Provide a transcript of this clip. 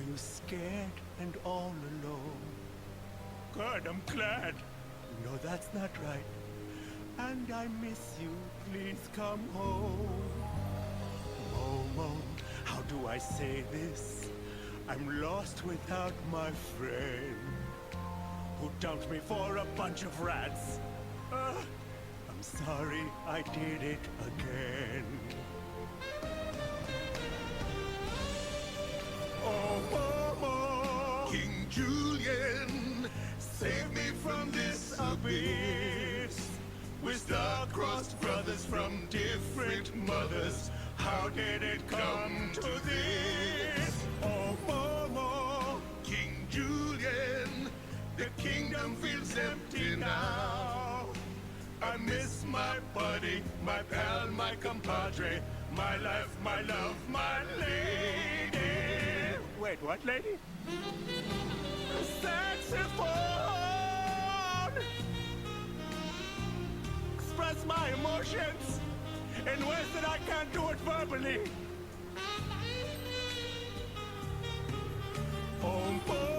you scared and all alone? Good, I'm glad. No, that's not right. And I miss you, please come home. Momo, how do I say this? I'm lost without my friend, who dumped me for a bunch of rats. I'm sorry I did it again. Oh, Momo! King Julian, save me from this abyss. We're star-crossed brothers from different mothers. How did it come to this? Oh, Momo! King Julian, the kingdom feels empty now. I miss my buddy, my pal, my compadre, my life, my love, my lady. Wait, what lady? Saxophone! Express my emotions in ways that I can't do it verbally. Oh, boy.